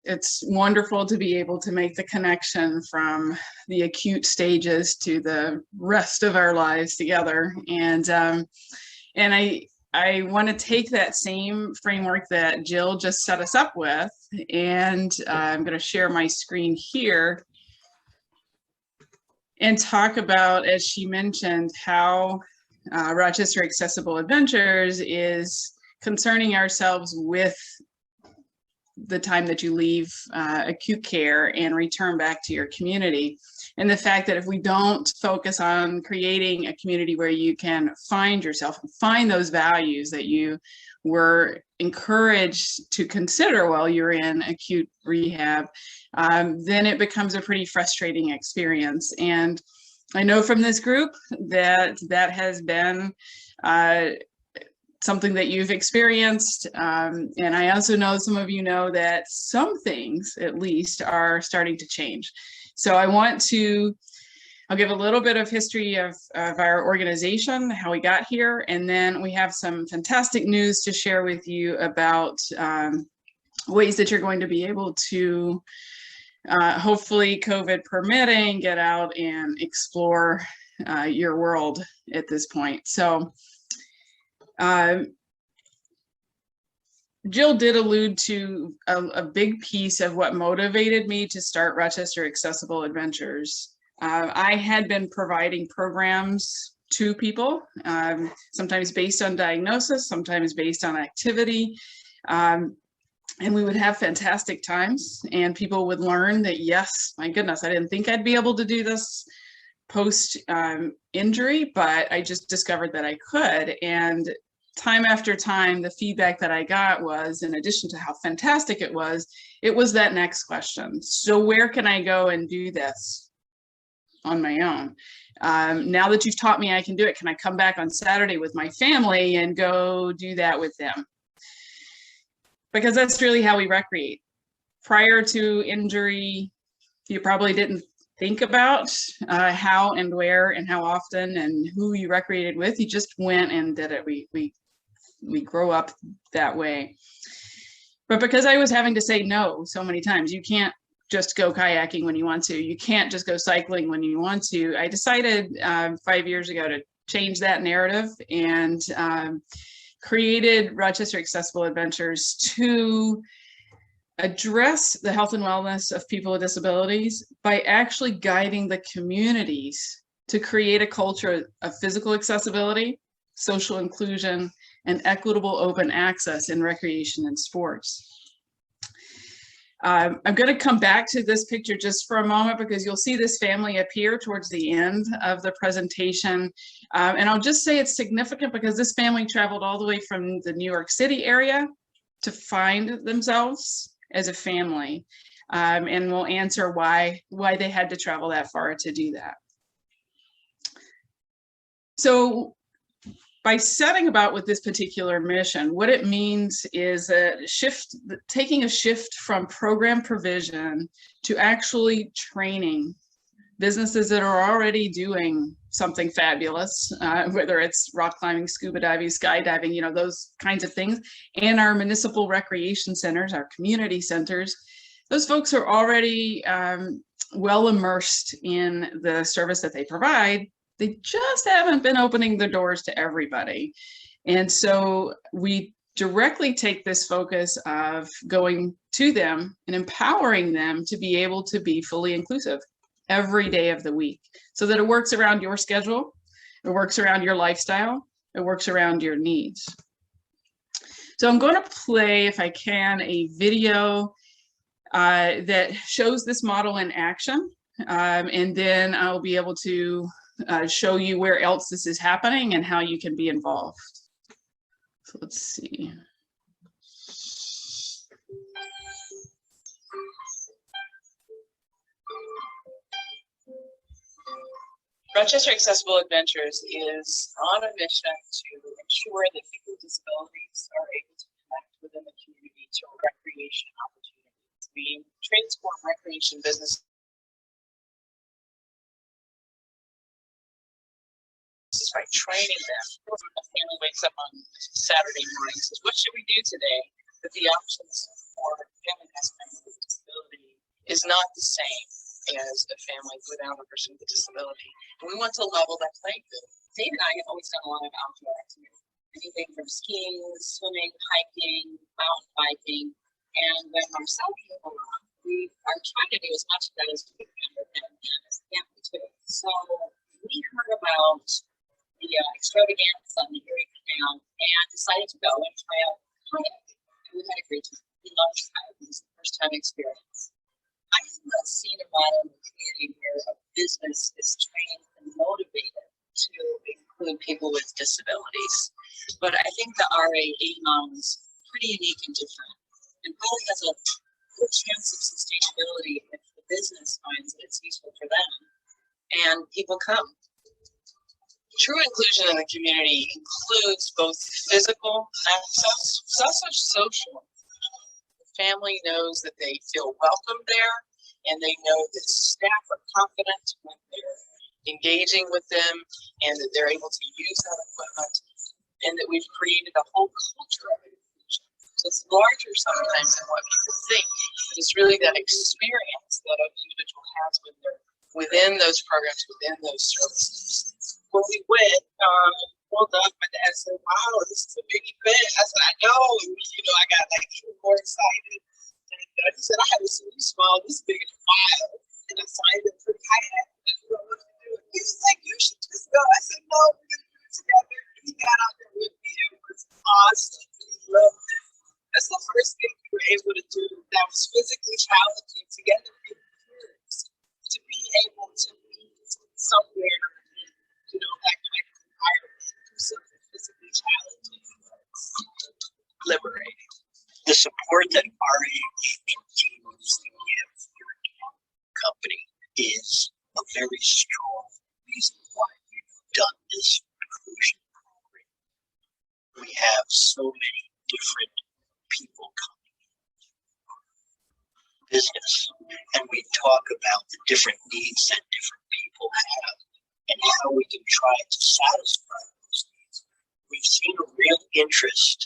it's wonderful to be able to make the connection from the acute stages to the rest of our lives together. And I want to take that same framework that Jill just set us up with, and I'm going to share my screen here and talk about, as she mentioned, how Rochester Accessible Adventures is concerning ourselves with the time that you leave acute care and return back to your community. And the fact that if we don't focus on creating a community where you can find yourself and find those values that you were encouraged to consider while you're in acute rehab, then it becomes a pretty frustrating experience. And I know from this group that that has been something that you've experienced. And I also know some of you know that some things, at least, are starting to change. So I'll give a little bit of history of our organization, how we got here, and then we have some fantastic news to share with you about ways that you're going to be able to, hopefully COVID permitting, get out and explore your world at this point. So Jill did allude to a big piece of what motivated me to start Rochester Accessible Adventures. I had been providing programs to people, sometimes based on diagnosis, sometimes based on activity. And we would have fantastic times, and people would learn that, yes, my goodness, I didn't think I'd be able to do this post injury, but I just discovered that I could. And time after time, the feedback that I got was, in addition to how fantastic it was that next question. So where can I go and do this on my own? Now that you've taught me I can do it, can I come back on Saturday with my family and go do that with them? Because that's really how we recreate. Prior to injury, you probably didn't think about how and where and how often and who you recreated with. You just went and did it. We grow up that way. But because I was having to say no so many times, you can't just go kayaking when you want to, you can't just go cycling when you want to, I decided 5 years ago to change that narrative and created Rochester Accessible Adventures to address the health and wellness of people with disabilities by actually guiding the communities to create a culture of physical accessibility, social inclusion, and equitable open access in recreation and sports. I'm going to come back to this picture just for a moment because you'll see this family appear towards the end of the presentation. And I'll just say it's significant because this family traveled all the way from the New York City area to find themselves as a family. And we'll answer why they had to travel that far to do that. So by setting about with this particular mission, what it means is taking a shift from program provision to actually training businesses that are already doing something fabulous, whether it's rock climbing, scuba diving, skydiving, you know, those kinds of things, and our municipal recreation centers, our community centers. Those folks are already well immersed in the service that they provide. They just haven't been opening the doors to everybody. And so we directly take this focus of going to them and empowering them to be able to be fully inclusive every day of the week so that it works around your schedule, it works around your lifestyle, it works around your needs. So I'm going to play, if I can, a video that shows this model in action. And then I'll be able to show you where else this is happening and how you can be involved. So let's see. Rochester Accessible Adventures is on a mission to ensure that people with disabilities are able to connect within the community to recreation opportunities. We transform recreation businesses by training them. A family wakes up on Saturday morning and says, what should we do today? But the options for family that has a member with a disability is not the same as a family without a person with a disability. And we want to level that playing field. Dave and I have always done a lot of outdoor activities. Anything from skiing, swimming, hiking, mountain biking. And when Marcel came along, we are trying to do as much of that as we can with him and as a family too. So we heard about the extravaganza on the Erie Canal and decided to go and try out kayaking. And we had a great time. We loved the kayaking. It was the first time experience. I have not seen a model in the community where a business is trained and motivated to include people with disabilities. But I think the RAA model is pretty unique and different, and probably has a good chance of sustainability if the business finds that it's useful for them and people come. True inclusion in the community includes both physical access, but also social. The family knows that they feel welcome there, and they know that staff are confident when they're engaging with them, and that they're able to use that equipment, and that we've created a whole culture of inclusion. So it's larger sometimes than what people think, but it's really that experience that an individual has when they're within those programs, within those services. When we went, pulled up, my dad said, "Wow, this is a big event." I said, "I know." And, I got like even more excited. And he said, "I haven't seen you smile this big in a while." And I signed up for the kayak. And he was like, "You should just go." I said, "No, we're going to do it together." And he got out there with me. It was awesome. He loved it. That's the first thing we were able to do that was physically challenging together in years, to be able to be somewhere, that kind of environment, do something physically challenging, liberating. The support that RH continues to give your company is a very strong reason why we've done this inclusion program. We have so many different people coming into our business, and we talk about the different needs that different people have and how we can try to satisfy those needs. We've seen a real interest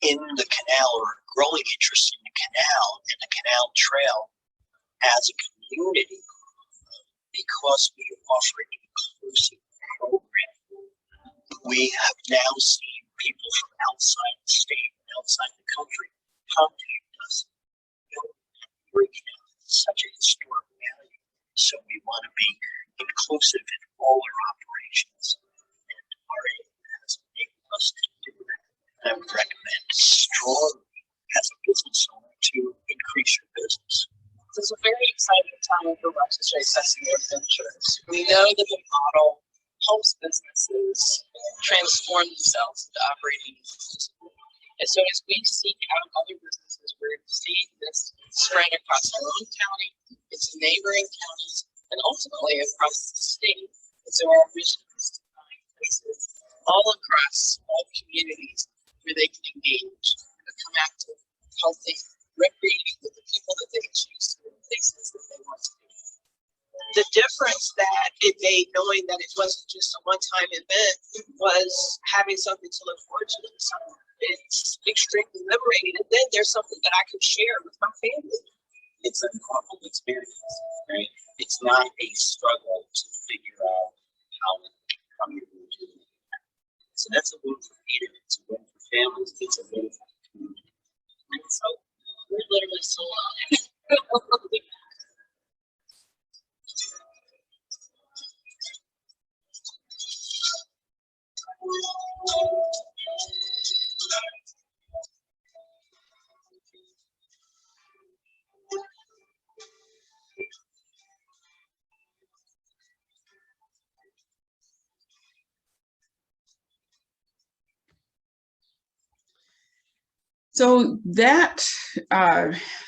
in the canal, or a growing interest in the canal and the canal trail as a community, because we offer an inclusive program. We have now seen people from outside the state and outside the country contact us. Erie Canal is such a historic value, so we want to be inclusive in all our operations, and RA has enabled us to do that. And I would recommend strongly as a business owner to increase your business. This is a very exciting time for Rochester Accessible Adventures. We know that the model helps businesses transform themselves into operating inclusively. And so as we seek out other businesses, we're seeing this spread across our own county, its neighboring counties, and ultimately across the state. And so our vision is to find places all across all communities where they can engage, become active, healthy, recreating with the people that they choose to, in places that they want to be. The difference that it made, knowing that it wasn't just a one-time event, was having something to look forward to in the summer. It's extremely liberating, and then there's something that I can share with my family. It's a normal experience, right? It's not a struggle to figure out how you're going to do it. So that's a win for Peter. It's a win for families. It's a win for the community. And so we're literally sold out. So that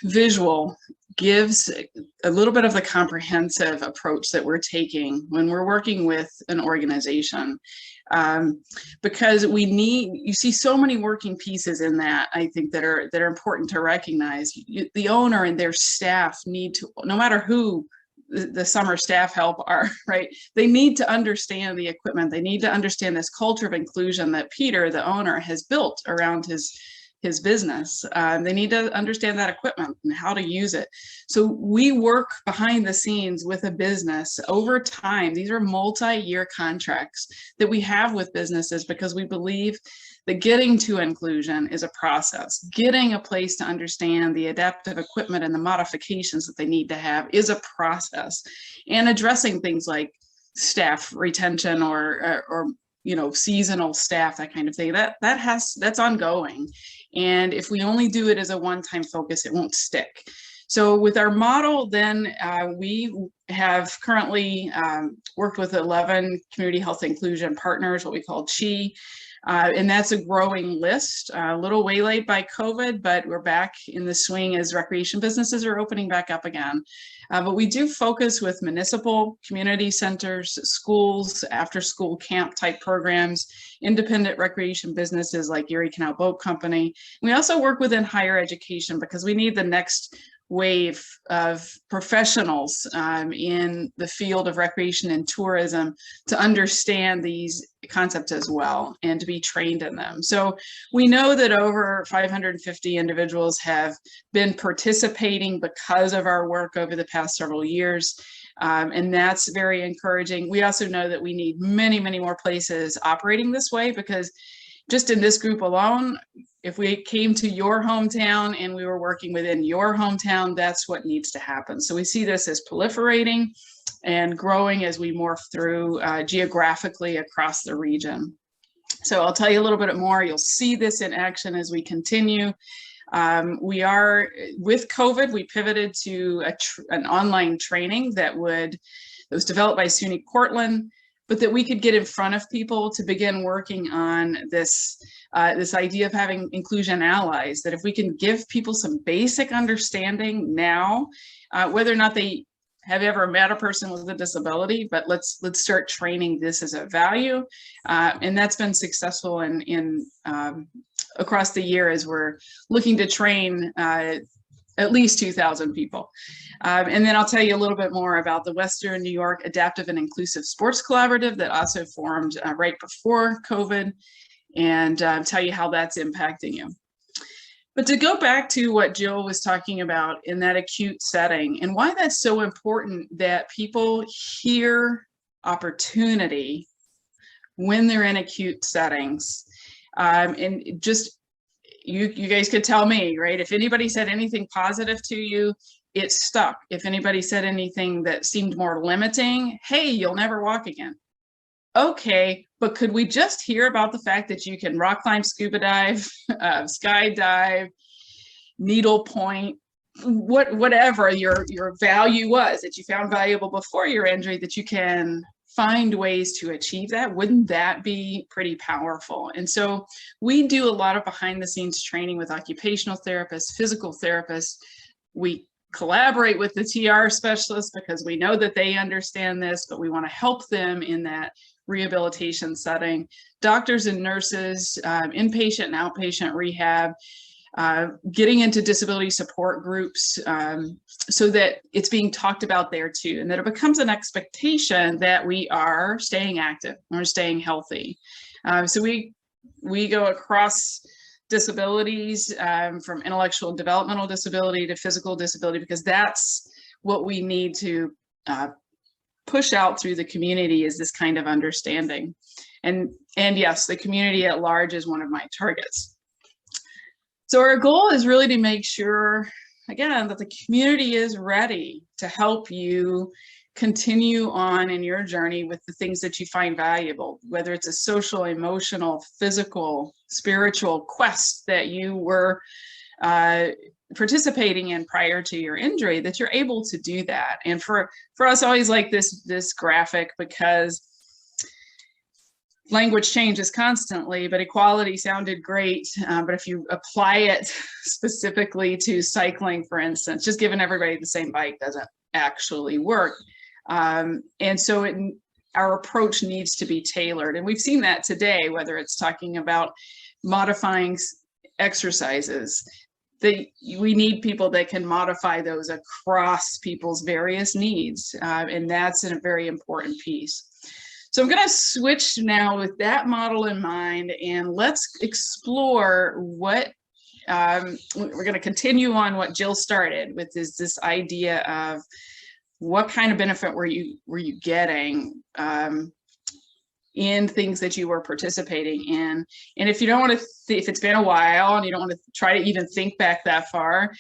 visual gives a little bit of the comprehensive approach that we're taking when we're working with an organization, because you see so many working pieces in that, I think, that are important to recognize. The owner and their staff need to, no matter who the summer staff help are, right? They need to understand the equipment. They need to understand this culture of inclusion that Peter, the owner, has built around his business. They need to understand that equipment and how to use it. So we work behind the scenes with a business over time. These are multi-year contracts that we have with businesses because we believe that getting to inclusion is a process. Getting a place to understand the adaptive equipment and the modifications that they need to have is a process. And addressing things like staff retention or seasonal staff, that kind of thing, that's ongoing. And if we only do it as a one-time focus, it won't stick. So with our model, then we have currently worked with 11 community health inclusion partners, what we call CHI. And that's a growing list, a little waylaid by COVID, but we're back in the swing as recreation businesses are opening back up again. But we do focus with municipal community centers, schools, after school camp type programs, independent recreation businesses like Erie Canal Boat Company. We also work within higher education because we need the next wave of professionals in the field of recreation and tourism to understand these concepts as well and to be trained in them. So we know that over 550 individuals have been participating because of our work over the past several years. And that's very encouraging. We also know that we need many, many more places operating this way, because just in this group alone, if we came to your hometown and we were working within your hometown, that's what needs to happen. So we see this as proliferating and growing as we morph through geographically across the region. So I'll tell you a little bit more. You'll see this in action as we continue. We are, with COVID, we pivoted to an online training that was developed by SUNY Portland, but that we could get in front of people to begin working on this idea of having inclusion allies, that if we can give people some basic understanding now, whether or not they have ever met a person with a disability, but let's start training this as a value. And that's been successful in across the year as we're looking to train at least 2,000 people. And then I'll tell you a little bit more about the Western New York Adaptive and Inclusive Sports Collaborative that also formed right before COVID, and tell you how that's impacting you. But to go back to what Jill was talking about in that acute setting and why that's so important that people hear opportunity when they're in acute settings. And just, you guys could tell me, right? If anybody said anything positive to you, it stuck. If anybody said anything that seemed more limiting, hey, you'll never walk again. Okay, but could we just hear about the fact that you can rock climb, scuba dive, skydive, needle point, whatever your value was that you found valuable before your injury, that you can find ways to achieve that? Wouldn't that be pretty powerful? And so we do a lot of behind the scenes training with occupational therapists, physical therapists. We collaborate with the TR specialists because we know that they understand this, but we want to help them in that rehabilitation setting. Doctors and nurses, inpatient and outpatient rehab, getting into disability support groups so that it's being talked about there too, and that it becomes an expectation that we are staying active, we're staying healthy. So we go across disabilities, from intellectual and developmental disability to physical disability, because that's what we need to push out through the community, is this kind of understanding. And yes, the community at large is one of my targets. So our goal is really to make sure, again, that the community is ready to help you continue on in your journey with the things that you find valuable, whether it's a social, emotional, physical, spiritual quest that you were participating in prior to your injury, that you're able to do that. And for us, I always like this graphic, because language changes constantly, but equality sounded great. But if you apply it specifically to cycling, for instance, just giving everybody the same bike doesn't actually work. And so our approach needs to be tailored. And we've seen that today, whether it's talking about modifying exercises, we need people that can modify those across people's various needs. And that's a very important piece. So I'm going to switch now with that model in mind, and let's explore what we're going to continue on what Jill started with, is this idea of what kind of benefit were you getting in things that you were participating in. And if you don't want to, if it's been a while and you don't want to try to even think back that far,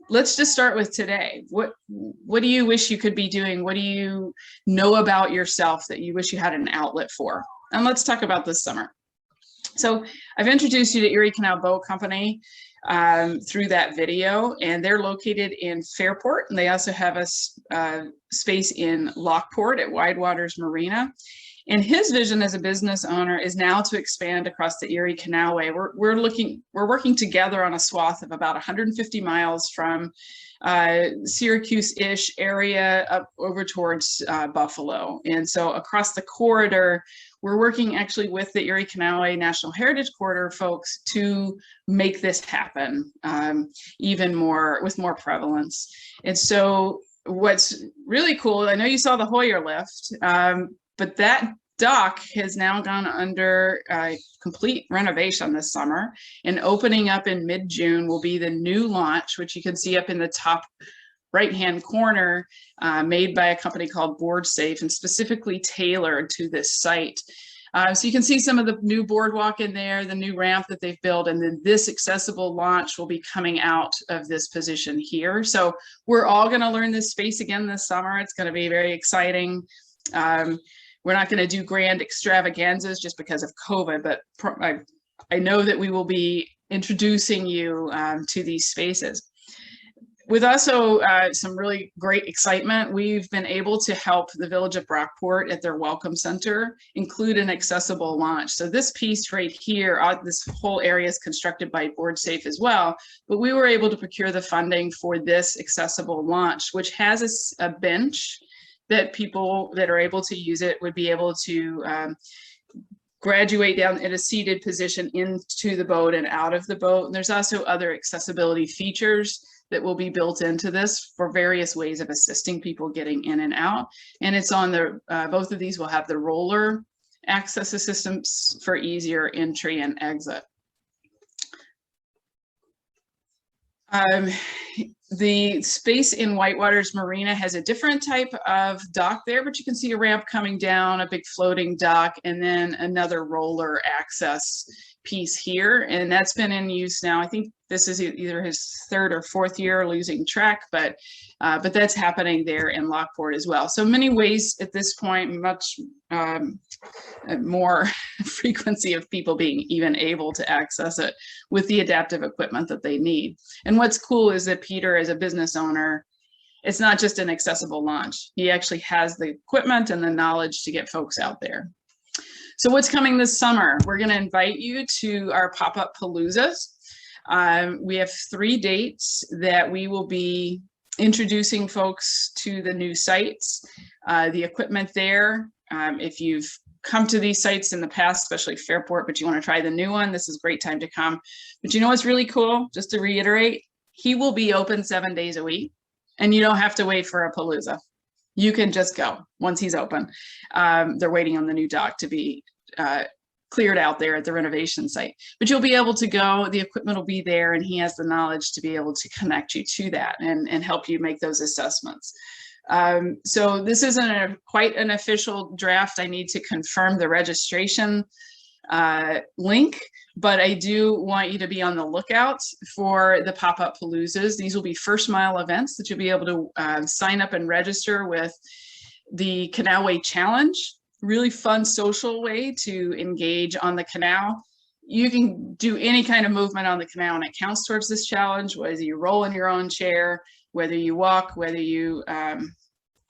let's just start with today. What do you wish you could be doing? What do you know about yourself that you wish you had an outlet for? And let's talk about this summer. So I've introduced you to Erie Canal Boat Company through that video, and they're located in Fairport, and they also have a space in Lockport at Wide Waters Marina. And his vision as a business owner is now to expand across the Erie Canalway. We're working together on a swath of about 150 miles from Syracuse-ish area up over towards Buffalo. And so across the corridor, we're working actually with the Erie Canalway National Heritage Corridor folks to make this happen even more, with more prevalence. And so what's really cool, I know you saw the Hoyer lift, but that dock has now gone under complete renovation this summer, and opening up in mid-June will be the new launch, which you can see up in the top right-hand corner, made by a company called Board Safe and specifically tailored to this site. So you can see some of the new boardwalk in there, the new ramp that they've built, and then this accessible launch will be coming out of this position here. So we're all going to learn this space again this summer. It's going to be very exciting. We're not going to do grand extravaganzas just because of COVID, but I know that we will be introducing you to these spaces. With also some really great excitement, we've been able to help the Village of Brockport at their Welcome Center include an accessible launch. So this piece right here, this whole area is constructed by Board Safe as well, but we were able to procure the funding for this accessible launch, which has a bench that people that are able to use it would be able to graduate down in a seated position into the boat and out of the boat. And there's also other accessibility features that will be built into this for various ways of assisting people getting in and out. And it's on the, both of these will have the roller access systems for easier entry and exit. The space in Whitewaters Marina has a different type of dock there, but you can see a ramp coming down, a big floating dock, and then another roller access piece here. And that's been in use now. I think this is either his third or fourth year losing track, but that's happening there in Lockport as well. So many ways at this point, much more frequency of people being even able to access it with the adaptive equipment that they need. And what's cool is that Peter, as a business owner, it's not just an accessible launch. He actually has the equipment and the knowledge to get folks out there. So what's coming this summer? We're going to invite you to our pop-up paloozas. We have 3 dates that we will be introducing folks to the new sites, the equipment there. If you've come to these sites in the past, especially Fairport, but you want to try the new one, this is a great time to come. But you know what's really cool? Just to reiterate, he will be open 7 days a week, and you don't have to wait for a palooza. You can just go once he's open. They're waiting on the new dock to be cleared out there at the renovation site, but you'll be able to go, the equipment will be there, and he has the knowledge to be able to connect you to that and help you make those assessments. So this isn't quite an official draft. I need to confirm the registration link, but I do want you to be on the lookout for the pop-up paloozas. These will be first mile events that you'll be able to sign up and register with the Canalway Challenge. Really fun social way to engage on the canal. You can do any kind of movement on the canal and it counts towards this challenge, whether you roll in your own chair, whether you walk, whether you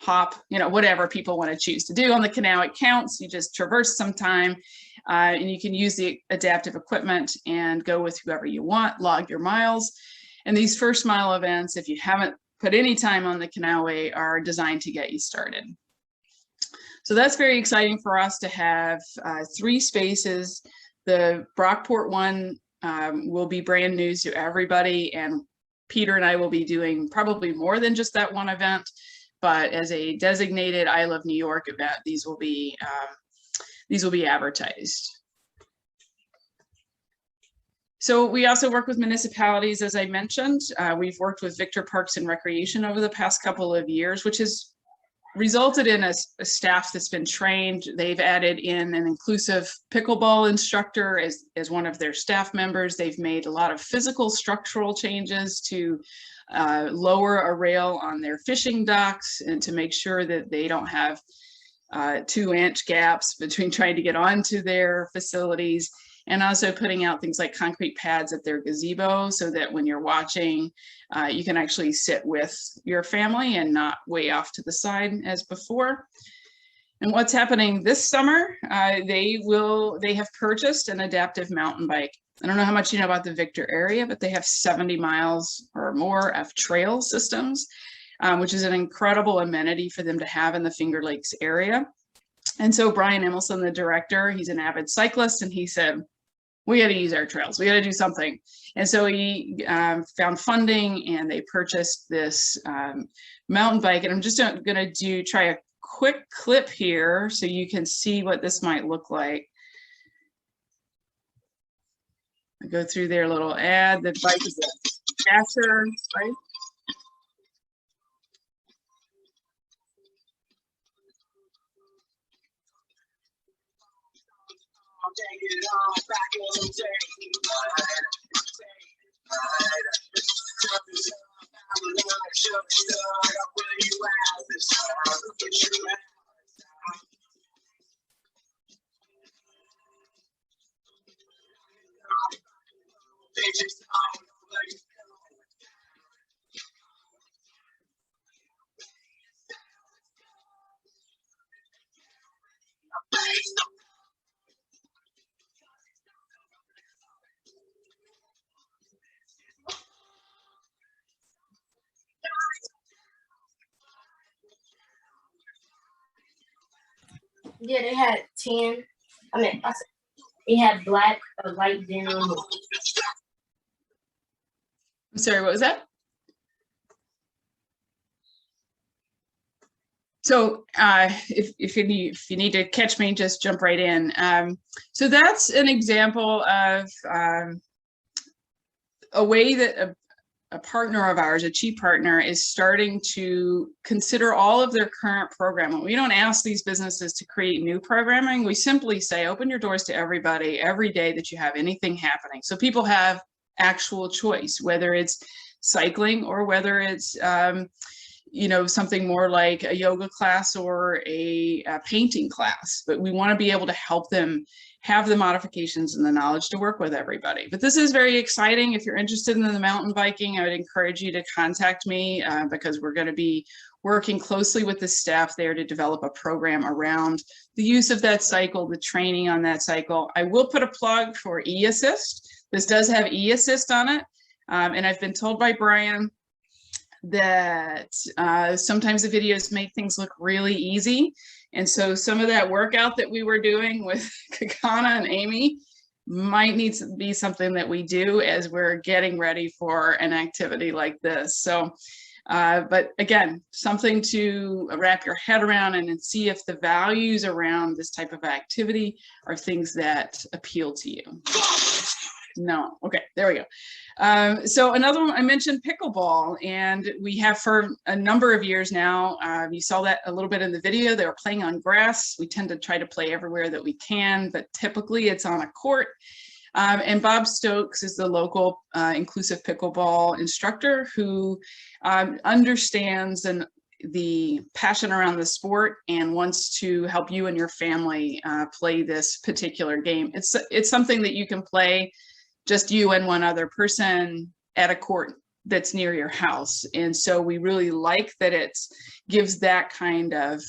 hop, you know, whatever people want to choose to do on the canal, it counts. You just traverse some time and you can use the adaptive equipment and go with whoever you want, log your miles. And these first mile events, if you haven't put any time on the Canalway, are designed to get you started. So that's very exciting for us to have 3 spaces. The Brockport one will be brand new to everybody, and Peter and I will be doing probably more than just that one event, but as a designated I Love New York event, these will be advertised. So we also work with municipalities, as I mentioned. We've worked with Victor Parks and Recreation over the past couple of years, which has resulted in a staff that's been trained. They've added in an inclusive pickleball instructor as one of their staff members. They've made a lot of physical structural changes to lower a rail on their fishing docks and to make sure that they don't have 2-inch gaps between trying to get onto their facilities, and also putting out things like concrete pads at their gazebo so that when you're watching, you can actually sit with your family and not way off to the side as before. And what's happening this summer, they have purchased an adaptive mountain bike. I don't know how much you know about the Victor area, but they have 70 miles or more of trail systems, which is an incredible amenity for them to have in the Finger Lakes area. And so Brian Emelson, the director, he's an avid cyclist, and he said, we got to use our trails. We got to do something. And so he found funding, and they purchased this mountain bike. And I'm just going to try a quick clip here so you can see what this might look like. I go through their little ad. The bike is a dasher, right? Take it on back in the day. Yeah, they had 10. I mean, it had black, light denim. I'm sorry, what was that? So if you need to catch me, just jump right in. So that's an example of a way that a partner of ours, a chief partner, is starting to consider all of their current programming. We don't ask these businesses to create new programming. We simply say, open your doors to everybody every day that you have anything happening. So people have actual choice, whether it's cycling or whether it's something more like a yoga class or a painting class. But we want to be able to help them have the modifications and the knowledge to work with everybody. But this is very exciting. If you're interested in the mountain biking, I would encourage you to contact me because we're going to be working closely with the staff there to develop a program around the use of that cycle, the training on that cycle. I will put a plug for eAssist. This does have eAssist on it. And I've been told by Brian that sometimes the videos make things look really easy. And so some of that workout that we were doing with Kakana and Amy might need to be something that we do as we're getting ready for an activity like this. So, but again, something to wrap your head around and see if the values around this type of activity are things that appeal to you. No, okay, there we go. So another one, I mentioned pickleball, and we have for a number of years now. You saw that a little bit in the video. They were playing on grass. We tend to try to play everywhere that we can, but typically it's on a court. And Bob Stokes is the local inclusive pickleball instructor who understands the passion around the sport and wants to help you and your family play this particular game. It's something that you can play just you and one other person at a court that's near your house. And so we really like that it gives that kind of,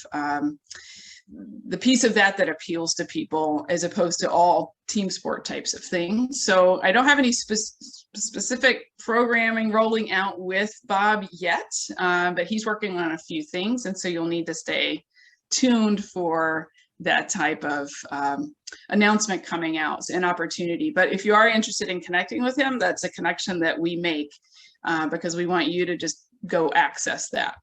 the piece of that appeals to people as opposed to all team sport types of things. So I don't have any specific programming rolling out with Bob yet, but he's working on a few things. And so you'll need to stay tuned for that type of announcement coming out, an opportunity. But if you are interested in connecting with him, that's a connection that we make because we want you to just go access that.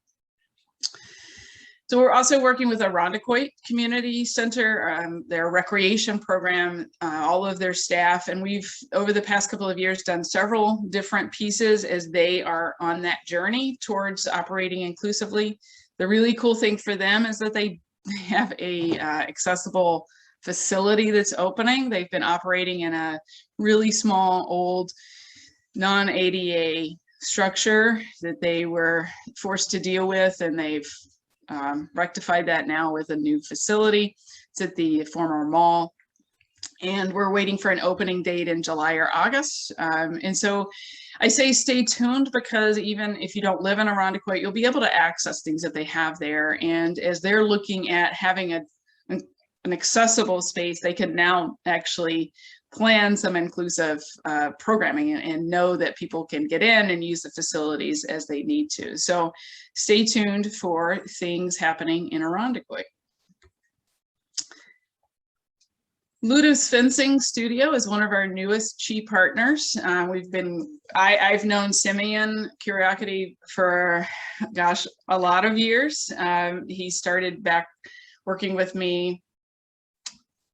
So we're also working with Irondequoit Community Center, their recreation program, all of their staff. And we've, over the past couple of years, done several different pieces as they are on that journey towards operating inclusively. The really cool thing for them is that they have a accessible facility that's opening. They've been operating in a really small, old, non-ADA structure that they were forced to deal with, and they've rectified that now with a new facility. It's at the former mall, and we're waiting for an opening date in July or August. And so I say stay tuned, because even if you don't live in Irondequoit, you'll be able to access things that they have there. And as they're looking at having an accessible space, they can now actually plan some inclusive programming and know that people can get in and use the facilities as they need to. So stay tuned for things happening in Irondequoit. Luda's Fencing Studio is one of our newest CHI partners. I've known Simeon Kiriakity for, gosh, a lot of years. He started back working with me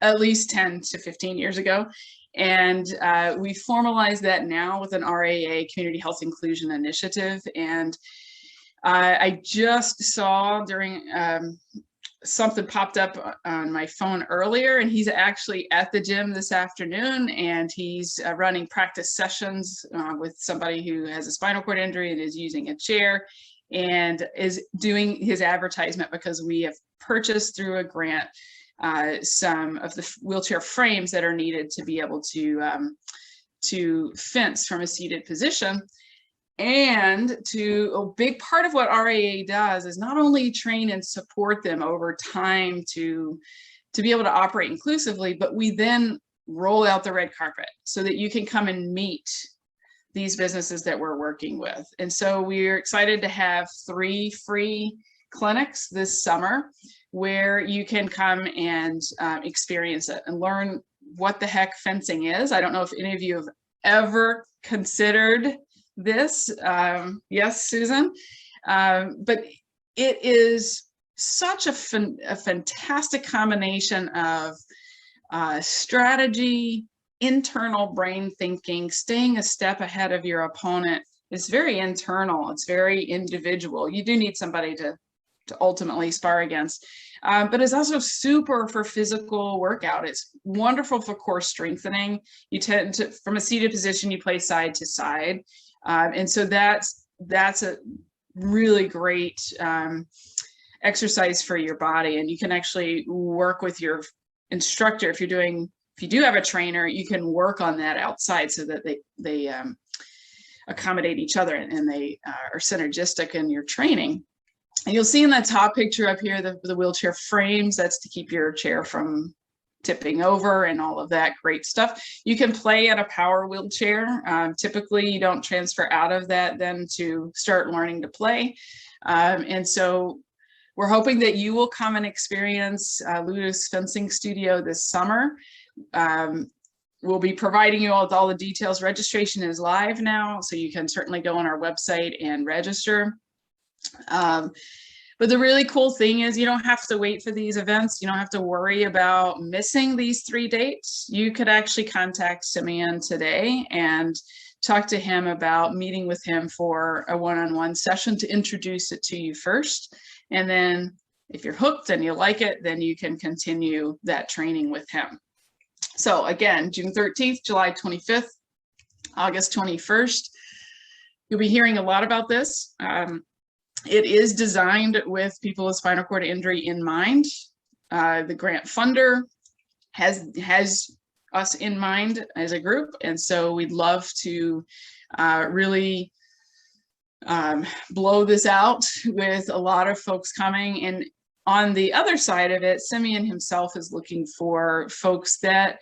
at least 10 to 15 years ago. And we formalized that now with an RAA, Community Health Inclusion Initiative. And I just saw during something popped up on my phone earlier, and he's actually at the gym this afternoon, and he's running practice sessions with somebody who has a spinal cord injury and is using a chair, and is doing his advertisement because we have purchased through a grant some of the wheelchair frames that are needed to be able to fence from a seated position. And a big part of what RAA does is not only train and support them over time to be able to operate inclusively, but we then roll out the red carpet so that you can come and meet these businesses that we're working with. And so we're excited to have 3 free clinics this summer where you can come and experience it and learn what the heck fencing is. I don't know if any of you have ever considered this. Yes, Susan. But it is such a fantastic combination of strategy, internal brain thinking, staying a step ahead of your opponent. It's very internal. It's very individual. You do need somebody to ultimately spar against. But it's also super for physical workout. It's wonderful for core strengthening. You tend to, from a seated position, you play side to side. And so that's a really great exercise for your body. And you can actually work with your instructor. If you do have a trainer, you can work on that outside so that they accommodate each other and they are synergistic in your training. And you'll see in that top picture up here, the wheelchair frames, that's to keep your chair from tipping over and all of that great stuff. You can play at a power wheelchair. Typically, you don't transfer out of that then to start learning to play. And so we're hoping that you will come and experience Luda's Fencing Studio this summer. We'll be providing you all with all the details. Registration is live now, so you can certainly go on our website and register. But the really cool thing is you don't have to wait for these events. You don't have to worry about missing these 3 dates. You could actually contact Simeon today and talk to him about meeting with him for a one-on-one session to introduce it to you first. And then if you're hooked and you like it, then you can continue that training with him. So again, June 13th, July 25th, August 21st. You'll be hearing a lot about this. It is designed with people with spinal cord injury in mind. The grant funder has us in mind as a group, and so we'd love to really blow this out with a lot of folks coming. And on the other side of it, Simeon himself is looking for folks that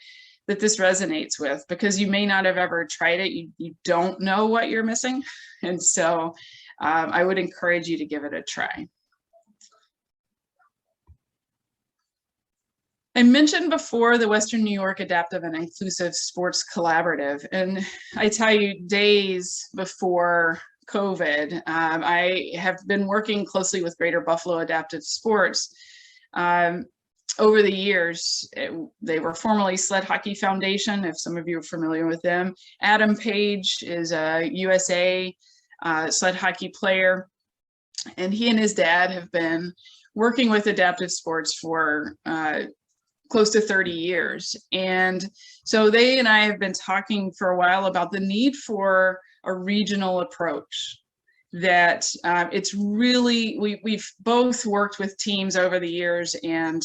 this resonates with, because you may not have ever tried it. You don't know what you're missing, and so I would encourage you to give it a try. I mentioned before the Western New York Adaptive and Inclusive Sports Collaborative, and I tell you, days before COVID, I have been working closely with Greater Buffalo Adaptive Sports. Over the years, they were formerly Sled Hockey Foundation, if some of you are familiar with them. Adam Page is a USA sled hockey player, and he and his dad have been working with adaptive sports for close to 30 years. And so they and I have been talking for a while about the need for a regional approach. That it's really, we've both worked with teams over the years and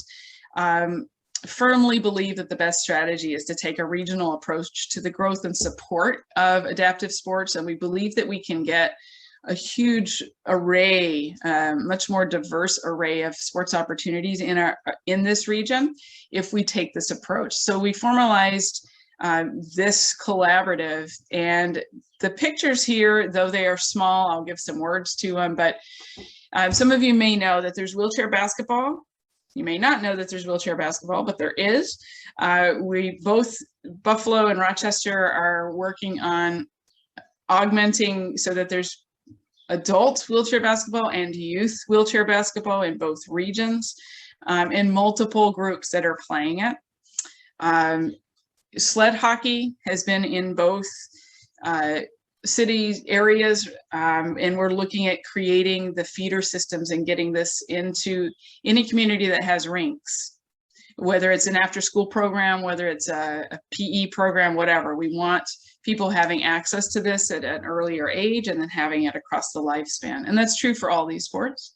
firmly believe that the best strategy is to take a regional approach to the growth and support of adaptive sports. And we believe that we can get a huge array, much more diverse array of sports opportunities in this region if we take this approach. So we formalized this collaborative, and the pictures here, though they are small, I'll give some words to them, but some of you may know that there's wheelchair basketball. You may not know that there's wheelchair basketball, but there is. We both, Buffalo and Rochester, are working on augmenting so that there's adult wheelchair basketball and youth wheelchair basketball in both regions, and multiple groups that are playing it. Sled hockey has been in both city areas, and we're looking at creating the feeder systems and getting this into any community that has rinks, whether it's an after-school program, whether it's a PE program, whatever. We want people having access to this at an earlier age and then having it across the lifespan. And that's true for all these sports.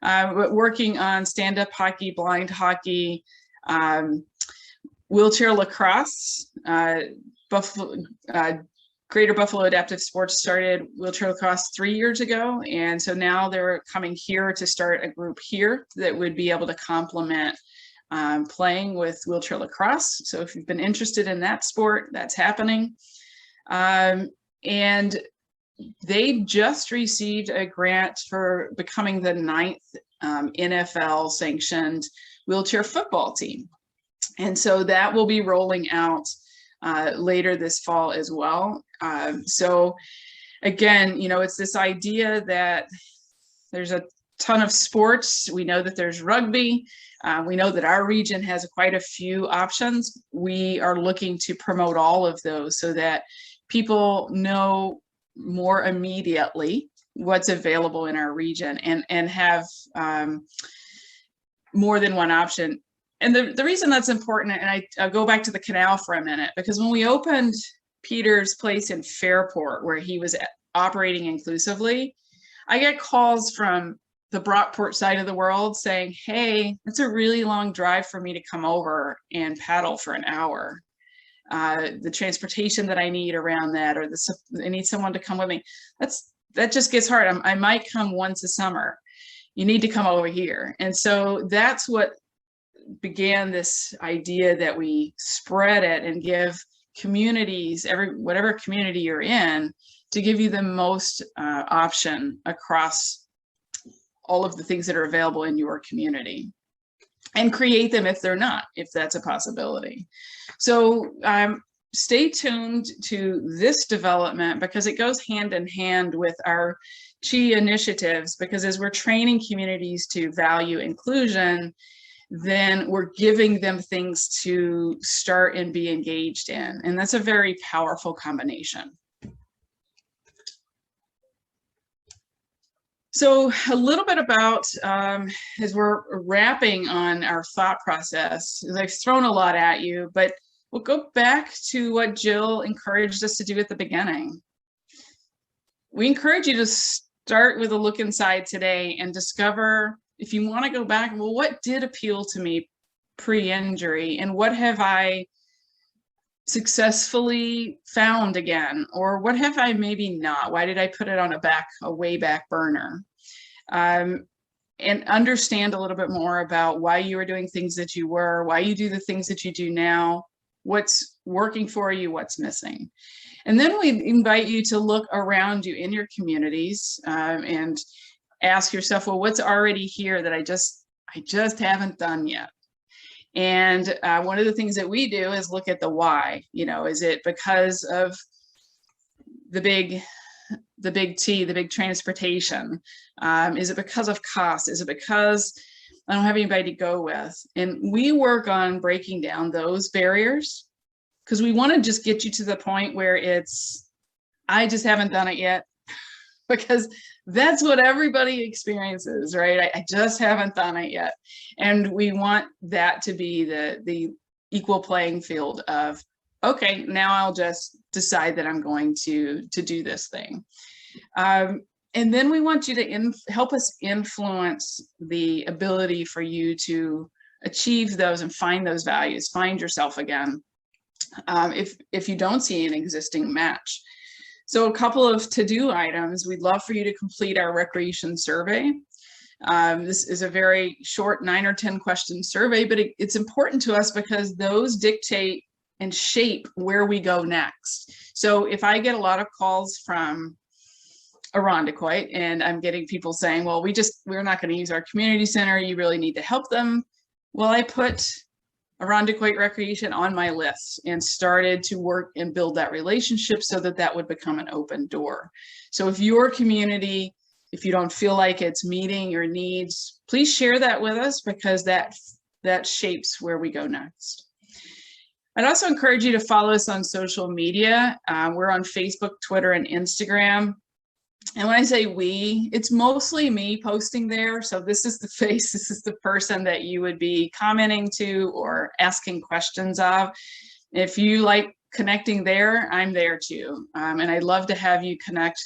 But working on stand-up hockey, blind hockey, wheelchair lacrosse. Greater Buffalo Adaptive Sports started wheelchair lacrosse 3 years ago. And so now they're coming here to start a group here that would be able to complement playing with wheelchair lacrosse. So if you've been interested in that sport, that's happening. And they just received a grant for becoming the 9th NFL sanctioned wheelchair football team. And so that will be rolling out later this fall as well. So again, you know, it's this idea that there's a ton of sports. We know that there's rugby. We know that our region has quite a few options. We are looking to promote all of those so that people know more immediately what's available in our region and have more than one option. And the reason that's important, and I'll go back to the canal for a minute, because when we opened Peter's place in Fairport, where he was operating inclusively, I get calls from the Brockport side of the world saying, hey, it's a really long drive for me to come over and paddle for an hour. The transportation that I need around that, or I need someone to come with me, that just gets hard. I might come once a summer. You need to come over here. And so that's what began this idea that we spread it and give communities, whatever community you're in, to give you the most option across all of the things that are available in your community, and create them if they're not, if that's a possibility. So stay tuned to this development, because it goes hand in hand with our CHI initiatives, because as we're training communities to value inclusion, then we're giving them things to start and be engaged in. And that's a very powerful combination. So a little bit about, as we're wrapping on our thought process, I've thrown a lot at you, but we'll go back to what Jill encouraged us to do at the beginning. We encourage you to start with a look inside today and discover, if you want to go back, well, what did appeal to me pre-injury, and what have I successfully found again, or what have I maybe not? Why did I put it on a way back burner? And understand a little bit more about why you were doing things that you were, why you do the things that you do now, what's working for you, what's missing. And then we invite you to look around you in your communities and ask yourself, well, what's already here that I just haven't done yet? And one of the things that we do is look at the why. You know, is it because of the big the big T, the big transportation? Is it because of cost? Is it because I don't have anybody to go with? And we work on breaking down those barriers, because we want to just get you to the point where it's, I just haven't done it yet, because that's what everybody experiences, right? I just haven't done it yet. And we want that to be the equal playing field of, okay, now I'll just decide that I'm going to do this thing. And then we want you to help us influence the ability for you to achieve those and find those values, find yourself again, if you don't see an existing match. So a couple of to-do items, we'd love for you to complete our recreation survey. This is a very short 9 or 10 question survey, but it's important to us because those dictate and shape where we go next. So if I get a lot of calls from Irondequoit and I'm getting people saying, well, we're not going to use our community center, you really need to help them. Well, I put Irondequoit Recreation on my list and started to work and build that relationship so that that would become an open door. So if your community, if you don't feel like it's meeting your needs, please share that with us, because that shapes where we go next. I'd also encourage you to follow us on social media. We're on Facebook, Twitter, and Instagram. And when I say we, it's mostly me posting there. So this is the face, this is the person that you would be commenting to or asking questions of. If you like connecting there, I'm there too. And I'd love to have you connect.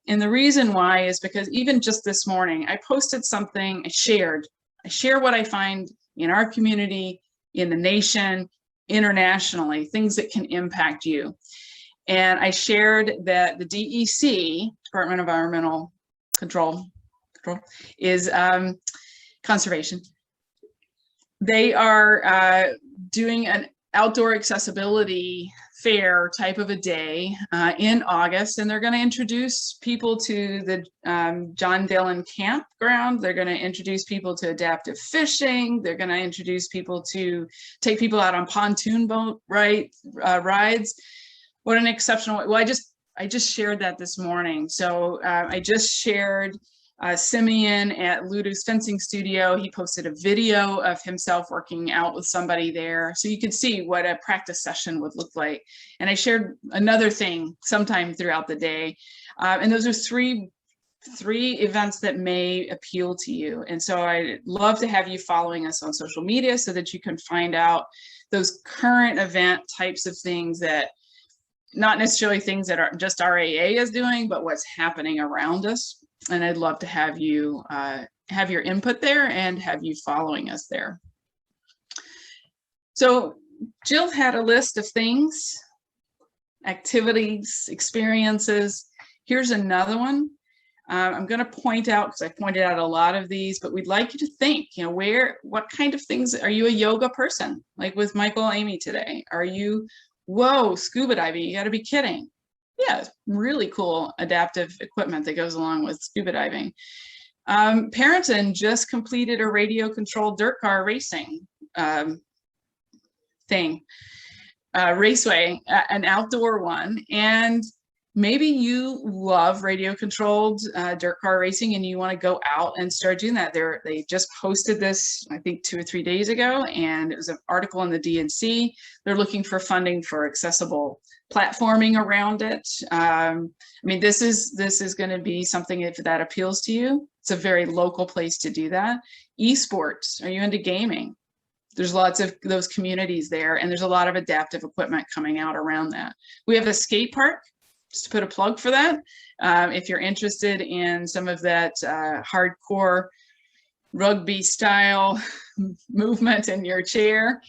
And the reason why is because even just this morning, I posted something, I share what I find in our community, in the nation, internationally, things that can impact you. And I shared that the DEC, Department of Environmental Control is conservation. They are doing an outdoor accessibility fair type of a day in August, and they're going to introduce people to the John Dillon campground. They're going to introduce people to adaptive fishing. They're going to introduce people to take people out on pontoon boat rides. What an exceptional, well, I just shared that this morning. So I just shared Simeon at Ludo's fencing studio. He posted a video of himself working out with somebody there, so you could see what a practice session would look like. And I shared another thing sometime throughout the day. And those are three events that may appeal to you. And so I'd love to have you following us on social media so that you can find out those current event types of things, that not necessarily things that are just RAA is doing, but what's happening around us. And I'd love to have you have your input there and have you following us there. So Jill had a list of things, activities, experiences. Here's another one. I'm going to point out, because I pointed out a lot of these, but we'd like you to think, what kind of things, are you a yoga person? Like with Michael and Amy today? Are you, whoa, scuba diving, you got to be kidding. Yeah, it's really cool adaptive equipment that goes along with scuba diving. Parenton just completed a radio controlled dirt car racing raceway, an outdoor one. And maybe you love radio controlled dirt car racing and you want to go out and start doing that. They just posted this, I think 2 or 3 days ago, and it was an article in the DNC. They're looking for funding for accessible platforming around it. I mean, this is going to be something if that appeals to you. It's a very local place to do that. Esports, are you into gaming? There's lots of those communities there, and there's a lot of adaptive equipment coming out around that. We have a skate park, just to put a plug for that. If you're interested in some of that hardcore rugby style movement in your chair,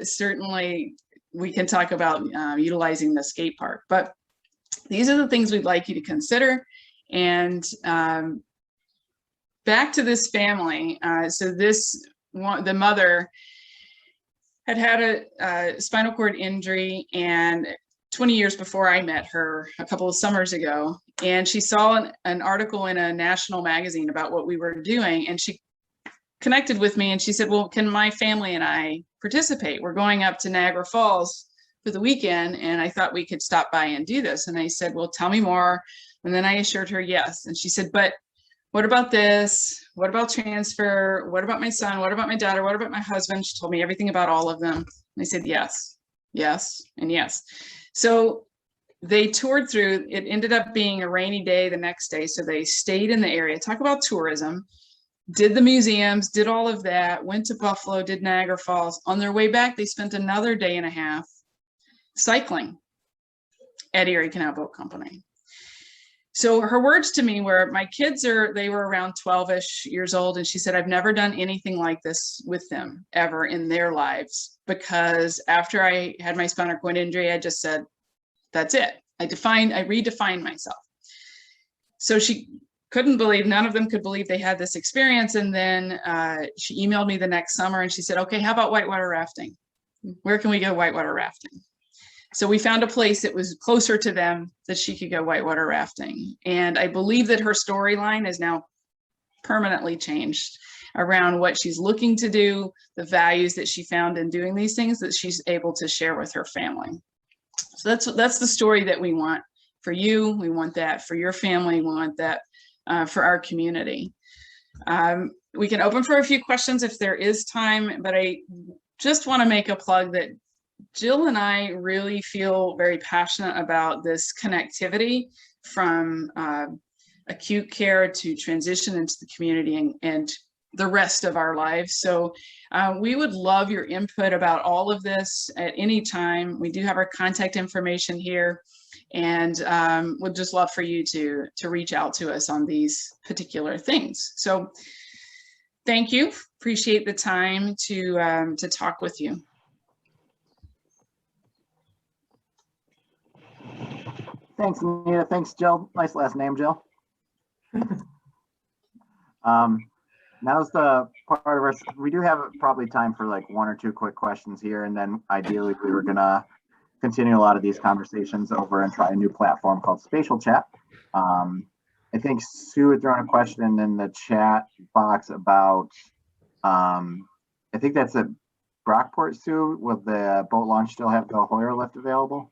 certainly we can talk about utilizing the skate park. But these are the things we'd like you to consider. And back to this family. So the mother had a spinal cord injury, and 20 years before I met her, a couple of summers ago, and she saw an article in a national magazine about what we were doing, and she connected with me and she said, well, can my family and I participate? We're going up to Niagara Falls for the weekend, and I thought we could stop by and do this. And I said, well, tell me more. And then I assured her yes. And she said, but what about this? What about transfer? What about my son? What about my daughter? What about my husband? She told me everything about all of them. And I said, yes, yes, and yes. So they toured through. It ended up being a rainy day the next day. So they stayed in the area. Talk about tourism. Did the museums, did all of that, went to Buffalo, did Niagara Falls. On their way back, they spent another day and a half cycling at Erie Canal Boat Company. So her words to me were, my kids they were around 12-ish years old. And she said, I've never done anything like this with them ever in their lives, because after I had my spinal cord injury, I just said, that's it. I redefined myself. So she couldn't believe, none of them could believe they had this experience. And then she emailed me the next summer and she said, okay, how about whitewater rafting? Where can we go whitewater rafting? So we found a place that was closer to them that she could go whitewater rafting. And I believe that her storyline is now permanently changed around what she's looking to do, the values that she found in doing these things that she's able to share with her family. So that's the story that we want for you. We want that for your family. We want that for our community. We can open for a few questions if there is time, but I just want to make a plug that Jill and I really feel very passionate about this connectivity from acute care to transition into the community and the rest of our lives. So we would love your input about all of this at any time. We do have our contact information here, and would just love for you to reach out to us on these particular things. So thank you. Appreciate the time to talk with you. Thanks, Anita. Thanks, Jill. Nice last name, Jill. Now's the part of our, we do have probably time for like one or two quick questions here. And then ideally we were gonna continue a lot of these conversations over and try a new platform called Spatial Chat. I think Sue had thrown a question in the chat box about, I think that's at Brockport, Sue. Will the boat launch still have the Hoyer lift available?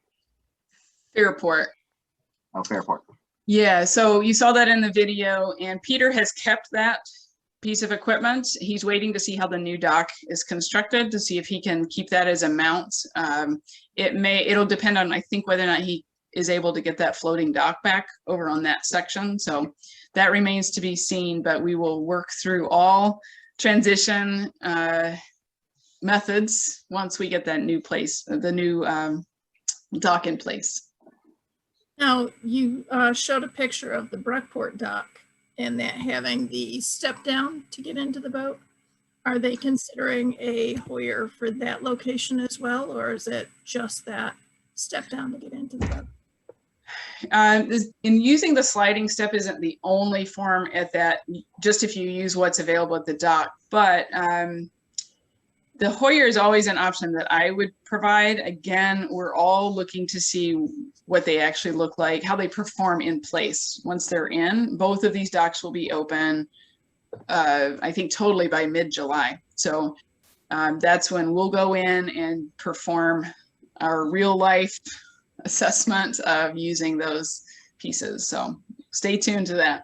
Fairport. Oh, Fairport. Yeah, so you saw that in the video, and Peter has kept that piece of equipment. He's waiting to see how the new dock is constructed to see if he can keep that as a mount. It'll depend on, I think, whether or not he is able to get that floating dock back over on that section. So that remains to be seen, but we will work through all transition methods once we get that new place, the new dock in place. Now, you showed a picture of the Brockport dock and that having the step down to get into the boat. Are they considering a Hoyer for that location as well, or is it just that step down to get into the boat? In using the sliding step isn't the only form at that, just if you use what's available at the dock, but the Hoyer is always an option that I would provide. Again, we're all looking to see what they actually look like, how they perform in place once they're in. Both of these docks will be open, I think, totally by mid-July. So that's when we'll go in and perform our real life assessment of using those pieces. So stay tuned to that.